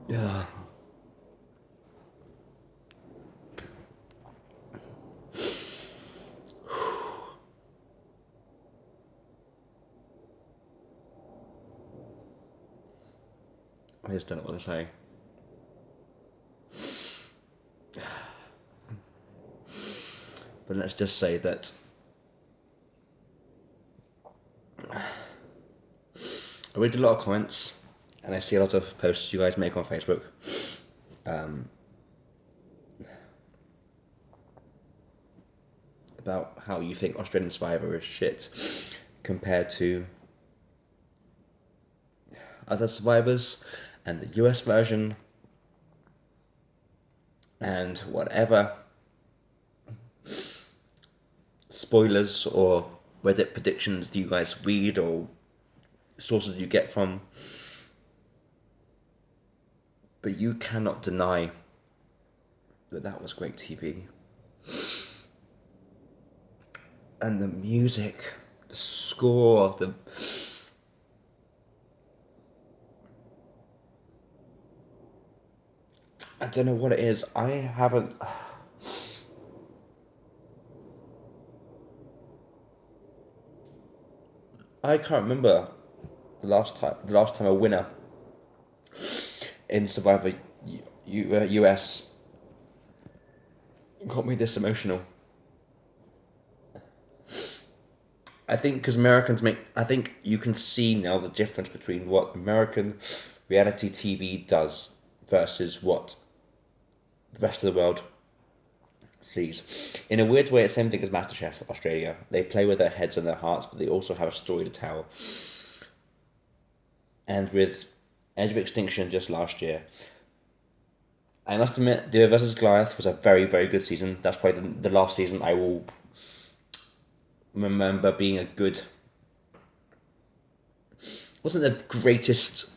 Yeah. I just don't know what to say. But let's just say that I read a lot of comments and I see a lot of posts you guys make on Facebook about how you think Australian Survivor is shit compared to other survivors and the US version and whatever spoilers or Reddit predictions do you guys read or sources you get from. But you cannot deny that that was great TV. And the music, the score, the I don't know what it is. I can't remember the last time a winner in Survivor US got me this emotional. I think because I think you can see now the difference between what American reality TV does versus what the rest of the world sees. In a weird way, it's the same thing as MasterChef Australia. They play with their heads and their hearts, but they also have a story to tell. And with Edge of Extinction just last year, I must admit, Deer versus Goliath was a very, very good season. That's probably the last season I will remember being a good. Wasn't the greatest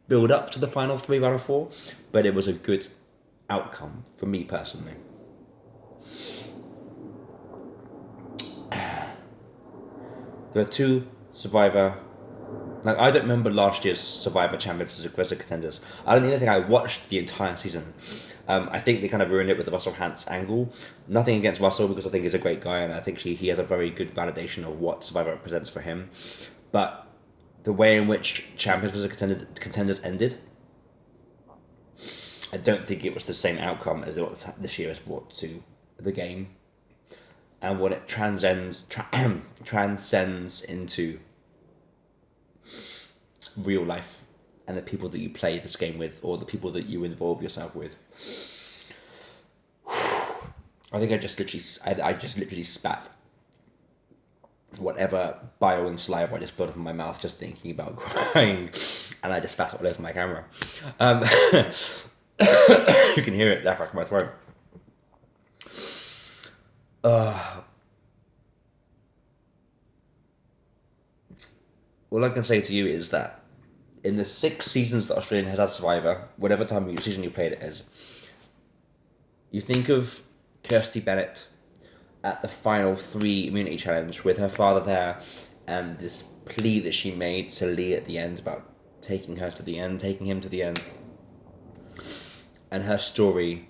build up to the final three out of four, but it was a good outcome for me personally. There are two Survivor. Like, I don't remember last year's Survivor champions as a contenders. I don't even think I watched the entire season. I think they kind of ruined it with the Russell Hantz angle. Nothing against Russell because I think he's a great guy and I think he has a very good validation of what Survivor represents for him. But the way in which Champions was a contenders ended, I don't think it was the same outcome as what this year has brought to the game, and what it transcends into real life and the people that you play this game with or the people that you involve yourself with. I think I just literally spat whatever bile and saliva I just put up in my mouth just thinking about crying, and I just spat it all over my camera. You can hear it that back in my throat. All I can say to you is that in the 6 seasons that Australian has had Survivor, whatever season you played it as, you think of Kirsty Bennett at the final 3 immunity challenge with her father there, and this plea that she made to Lee at the end about taking him to the end, and her story.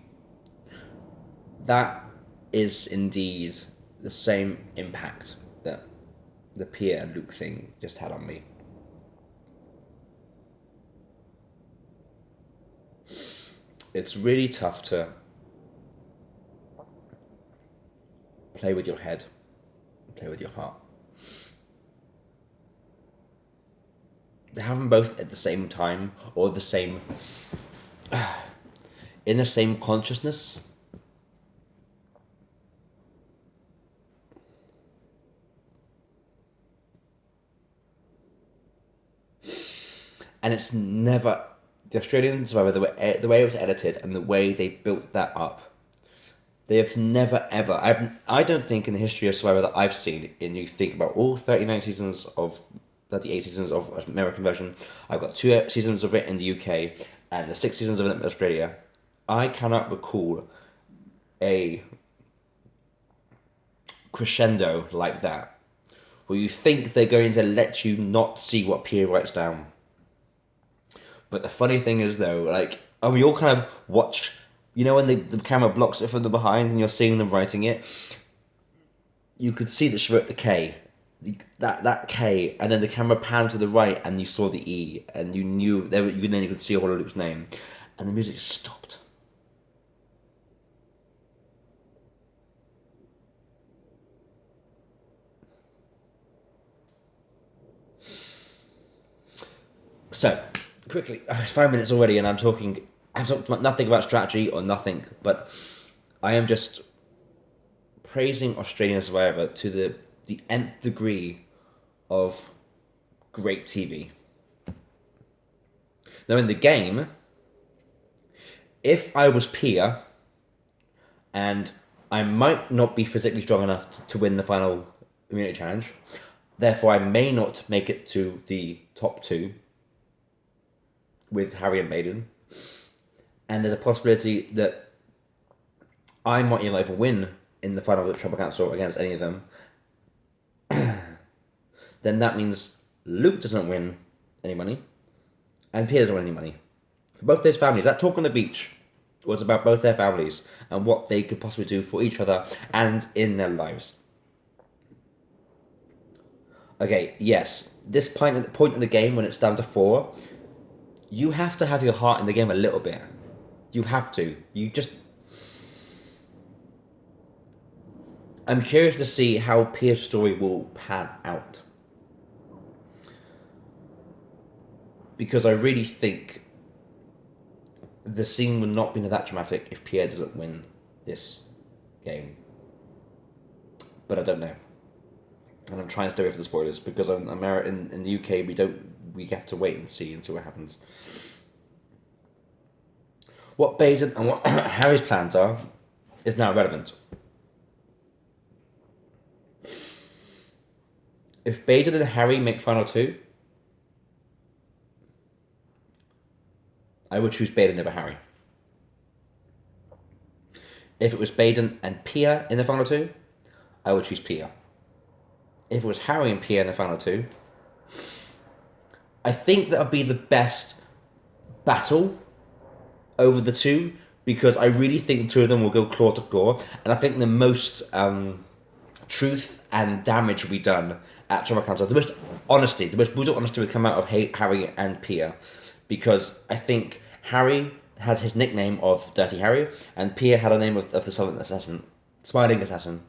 That is indeed the same impact that the Pia and Luke thing just had on me. It's really tough to play with your head, play with your heart. They have them both at the same time, or the same, in the same consciousness. And it's never, the Australian Survivor, the way it was edited and the way they built that up, they have never ever, I don't think in the history of Survivor that I've seen, and you think about all 38 seasons of American version, I've got 2 seasons of it in the UK and the 6 seasons of it in Australia, I cannot recall a crescendo like that, where you think they're going to let you not see what Pierre writes down. But the funny thing is though, like, and we all kind of watch. You know when the camera blocks it from the behind and you're seeing them writing it. You could see that she wrote the K, that K, and then the camera panned to the right, and you saw the E, and you knew there. Then you could see all of Luke's name, and the music just stopped. So, quickly, it's 5 minutes already, and I've talked about nothing about strategy or nothing, but I am just praising Australian Survivor to the nth degree of great TV. Now, in the game, if I was PIA, and I might not be physically strong enough to win the final immunity challenge, therefore I may not make it to the top two with Harry and Baden, and there's a possibility that I might even win in the final of the Tribal Council against any of them, then that means Luke doesn't win any money, and Pierre doesn't win any money. For both those families, that talk on the beach was about both their families and what they could possibly do for each other and in their lives. Okay, yes, this point in the game when it's down to 4, you have to have your heart in the game a little bit. You have to. I'm curious to see how Pierre's story will pan out. Because I really think the scene would not be that dramatic if Pierre doesn't win this game. But I don't know. And I'm trying to stay away from the spoilers because in the UK we have to wait and see what happens. What Baden and what Harry's plans are is now irrelevant. If Baden and Harry make final 2, I would choose Baden over Harry. If it was Baden and Pia in the final 2, I would choose Pia. If it was Harry and Pia in the final 2, I think that would be the best battle over the two, because I really think the two of them will go claw to claw, and I think the most truth and damage will be done at Tribal Council. The most brutal honesty would come out of Harry and Pia, because I think Harry had his nickname of Dirty Harry, and Pia had a name of the Smiling Assassin.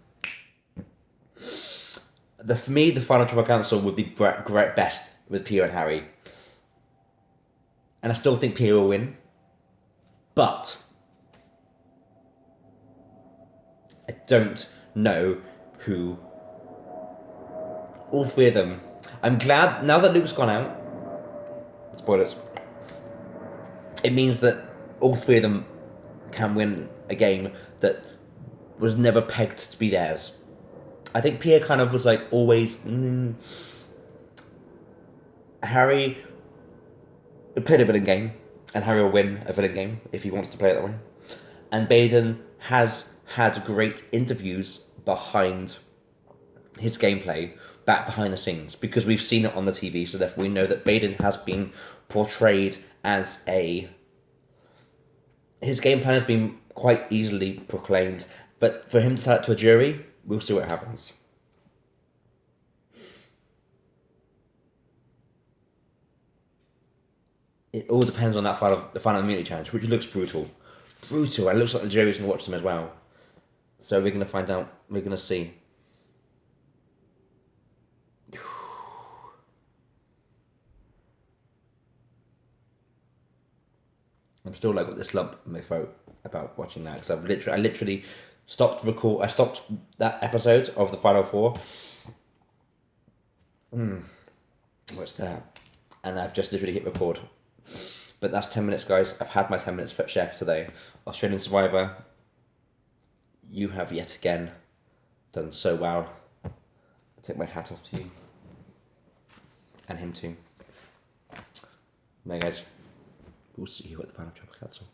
For me, the final Tribal Council would be best with Pia and Harry, and I still think Pia will win. But I don't know who. All 3 of them. I'm glad now that Luke's gone out. Spoilers. It means that all 3 of them can win a game that was never pegged to be theirs. I think Pierre kind of was like always. Harry played a villain game. And Harry will win a villain game if he wants to play it that way. And Baden has had great interviews behind his gameplay, back behind the scenes, because we've seen it on the TV, so therefore we know that Baden has been portrayed as his game plan has been quite easily proclaimed, but for him to tell it to a jury, we'll see what happens. It all depends on the final immunity challenge, which looks brutal. Brutal, and it looks like the jury's going to watch them as well. So we're going to find out, we're going to see. I'm still like got this lump in my throat about watching that, because I literally stopped that episode of the Final 4. What's that? And I've just literally hit record. But that's 10 minutes, guys. I've had my 10 minutes share for today. Australian Survivor, you have yet again done so well. I take my hat off to you. And him too. Bye, guys. We'll see you at the final Tribal Council.